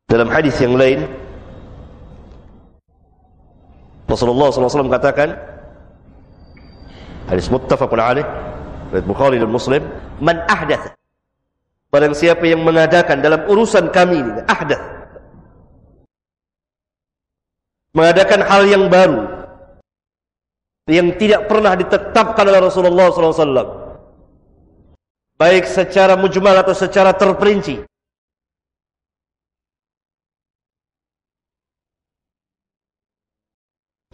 Dalam hadis yang lain, Rasulullah SAW katakan, hadis muttafaqun alaih, riwayat Bukhari dan Muslim, man ahdatha, barang siapa yang mengadakan dalam urusan kami ini, ahdath, mengadakan hal yang baru yang tidak pernah ditetapkan oleh Rasulullah SAW, baik secara mujmal atau secara terperinci,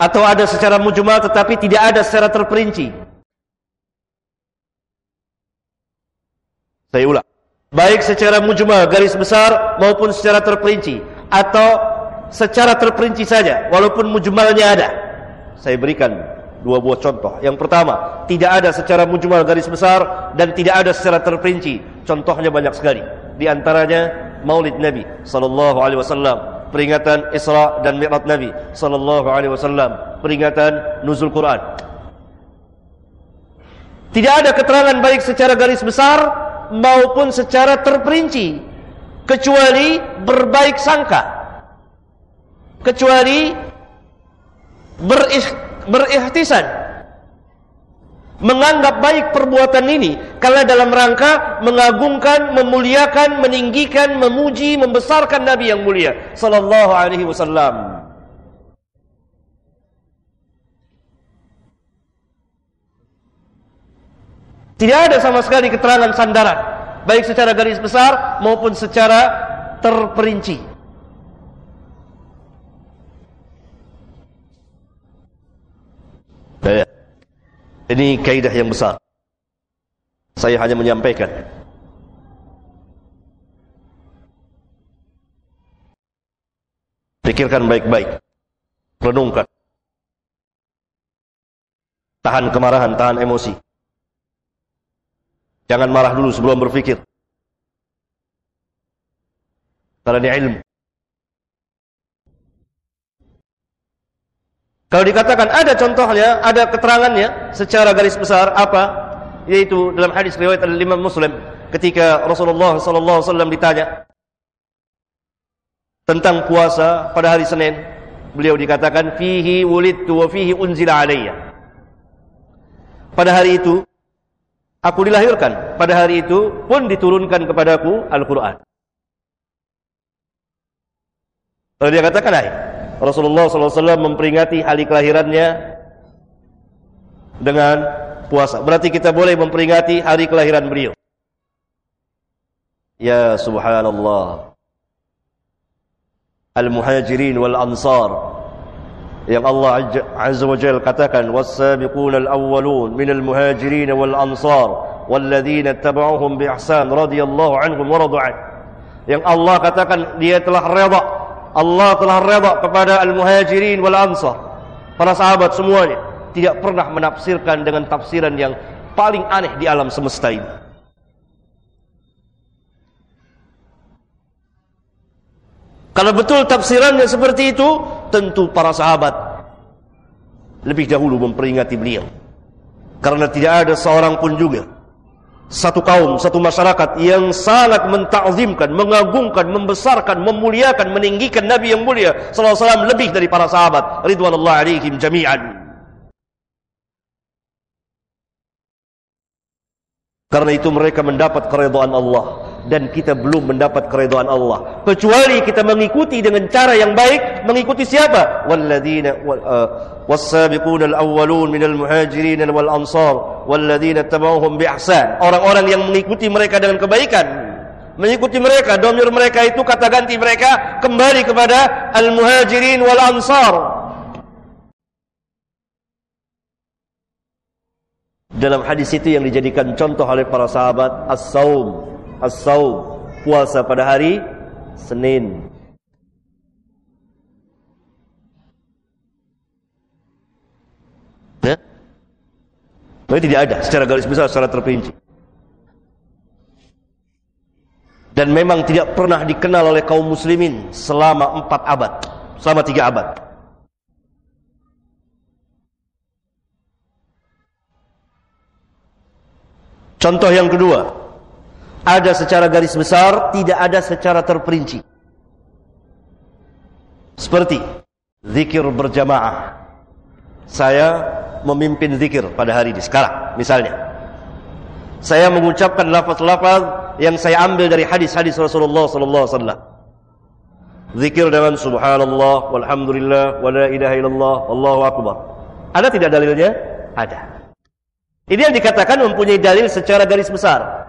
atau ada secara mujmal tetapi tidak ada secara terperinci. Saya ulang, baik secara mujmal garis besar maupun secara terperinci, atau secara terperinci saja walaupun mujmalnya ada. Saya berikan dua buah contoh. Yang pertama, tidak ada secara mujmal garis besar dan tidak ada secara terperinci. Contohnya banyak sekali. Di antaranya Maulid Nabi sallallahu alaihi wasallam, peringatan Isra dan Mi'raj Nabi sallallahu alaihi wasallam, peringatan nuzul Quran. Tidak ada keterangan baik secara garis besar maupun secara terperinci, kecuali berbaik sangka, kecuali berihtisan, menganggap baik perbuatan ini karena dalam rangka mengagungkan, memuliakan, meninggikan, memuji, membesarkan Nabi yang mulia sallallahu alaihi wasallam. Tidak ada sama sekali keterangan sandaran, baik secara garis besar maupun secara terperinci. Ini kaidah yang besar. Saya hanya menyampaikan. Pikirkan baik-baik, renungkan, tahan kemarahan, tahan emosi. Jangan marah dulu sebelum berpikir. Karena ini ilmu. Kalau dikatakan ada contohnya, ada keterangannya secara garis besar, apa? Yaitu dalam hadis riwayat Imam Muslim, ketika Rasulullah SAW ditanya tentang puasa pada hari Senin, beliau dikatakan fihi wulidtu wa fihi unzila alayya. Pada hari itu aku dilahirkan, pada hari itu pun diturunkan kepadaku Al-Quran. Lalu dia katakan, Rasulullah SAW memperingati hari kelahirannya dengan puasa. Berarti kita boleh memperingati hari kelahiran beliau. Ya subhanallah. Al-muhajirin wal-ansar, yang Allah Azza wa Jalla katakan, was-sabiquna al-awwalun minal muhajirin wal-ansar walladzina tabauhum bi ihsan radhiyallahu anhum wa radu an. Yang Allah katakan dia telah redha, Allah telah redha kepada al-muhajirin wal-ansar, para sahabat semuanya, tidak pernah menafsirkan dengan tafsiran yang paling aneh di alam semesta ini. Kalau betul tafsirannya seperti itu, tentu para sahabat lebih dahulu memperingati beliau. Karena tidak ada seorang pun juga, satu kaum, satu masyarakat yang sangat menta'zimkan, mengagungkan, membesarkan, memuliakan, meninggikan Nabi yang mulia sallallahu alaihi wasallam lebih dari para sahabat ridwanullah alaihim jami'an. Karena itu mereka mendapat keridhaan Allah, dan kita belum mendapat keridhaan Allah kecuali kita mengikuti dengan cara yang baik. Mengikuti siapa? Walladzina was-sabiquna al-awwalun minal muhajirin wal ansar walladzina tabauhum bi ihsan. Orang-orang yang mengikuti mereka dengan kebaikan, mengikuti mereka, dhamir mereka itu kata ganti mereka kembali kepada al-muhajirin wal ansar. Dalam hadis itu yang dijadikan contoh oleh para sahabat, as-saum, puasa pada hari Senin. Ya? Tapi tidak ada secara garis besar, secara terperinci. Dan memang tidak pernah dikenal oleh kaum muslimin selama 4 abad, selama 3 abad. Contoh yang kedua, ada secara garis besar, tidak ada secara terperinci. Seperti zikir berjamaah. Saya memimpin zikir pada hari ini sekarang misalnya. Saya mengucapkan lafaz-lafaz yang saya ambil dari hadis-hadis Rasulullah sallallahu alaihi wasallam. Zikir dengan subhanallah walhamdulillah wala ilaha illallah wallahu akbar. Ada tidak dalilnya? Ada. Ini yang dikatakan mempunyai dalil secara garis besar.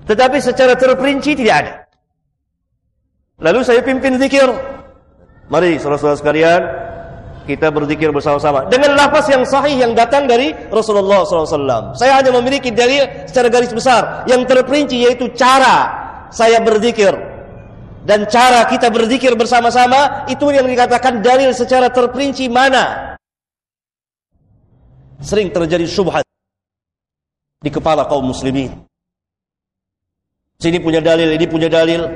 Tetapi secara terperinci tidak ada. Lalu saya pimpin zikir. Mari saudara-saudara sekalian, kita berzikir bersama-sama dengan lafaz yang sahih yang datang dari Rasulullah SAW. Saya hanya memiliki dalil secara garis besar yang terperinci, yaitu cara saya berzikir dan cara kita berzikir bersama-sama. Itu yang dikatakan dalil secara terperinci. Mana sering terjadi syubhat di kepala kaum muslimin. Sini punya dalil, ini punya dalil.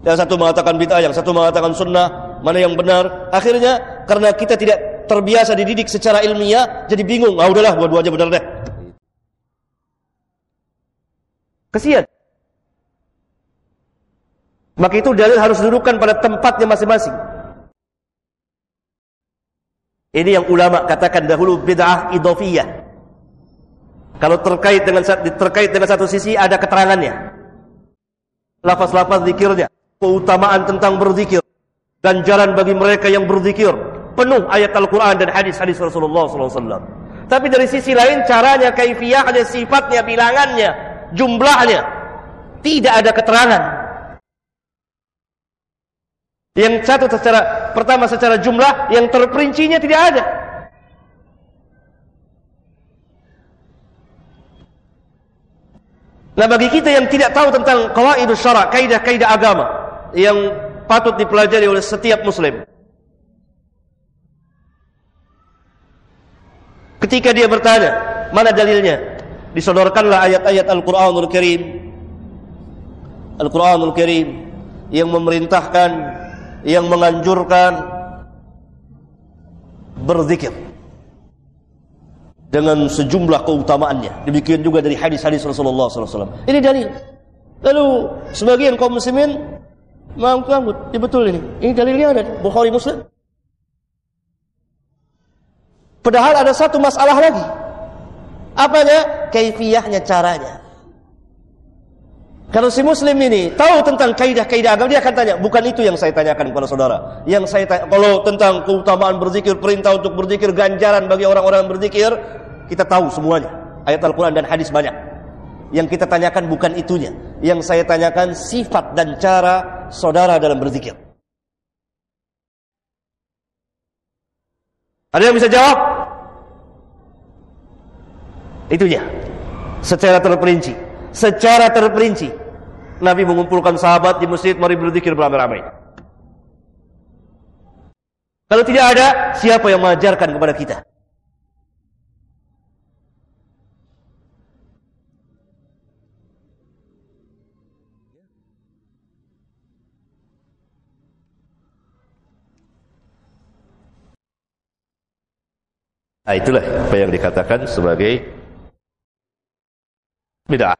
Yang satu mengatakan bid'ah, yang satu mengatakan sunnah. Mana yang benar? Akhirnya karena kita tidak terbiasa dididik secara ilmiah, jadi bingung. Ah udahlah, dua-dua aja benar deh. Kesian. Maka itu dalil harus dudukkan pada tempatnya masing-masing. Ini yang ulama katakan dahulu bid'ah idhofiyah. Kalau terkait dengan satu sisi ada keterangannya. Lafaz-lafaz zikirnya, keutamaan tentang berzikir, ganjaran bagi mereka yang berzikir, penuh ayat Al-Quran dan hadis-hadis Rasulullah SAW. Tapi dari sisi lain caranya, kaifiyahnya, sifatnya, bilangannya, jumlahnya tidak ada keterangan. Yang satu pertama secara jumlah, yang terperincinya tidak ada. Nah, bagi kita yang tidak tahu tentang qawaidus syara', kaidah-kaidah agama yang patut dipelajari oleh setiap muslim, ketika dia bertanya, mana dalilnya? Disodorkanlah ayat-ayat Al-Quranul Karim. Al-Quranul Karim yang memerintahkan, yang menganjurkan berzikir dengan sejumlah keutamaannya. Demikian juga dari hadis-hadis Rasulullah SAW. Ini dalil. Lalu sebagian kaum muslimin menganggap, ya betul ini. Ini dalilnya ada Bukhari Muslim. Padahal ada satu masalah lagi. Apanya? Kaifiyahnya, caranya. Kalau si muslim ini tahu tentang kaidah-kaidah agama, dia akan tanya, bukan itu yang saya tanyakan kepada saudara. Yang saya tanya, kalau tentang keutamaan berzikir, perintah untuk berzikir, ganjaran bagi orang-orang yang berzikir, kita tahu semuanya. Ayat Al-Quran dan hadis banyak. Yang kita tanyakan bukan itunya. Yang saya tanyakan sifat dan cara saudara dalam berzikir. Ada yang bisa jawab? Itunya. Secara terperinci. Secara terperinci. Nabi mengumpulkan sahabat di masjid, mari berzikir beramai-ramai. Kalau tidak ada, siapa yang mengajarkan kepada kita? Nah, itulah apa yang dikatakan sebagai bid'ah.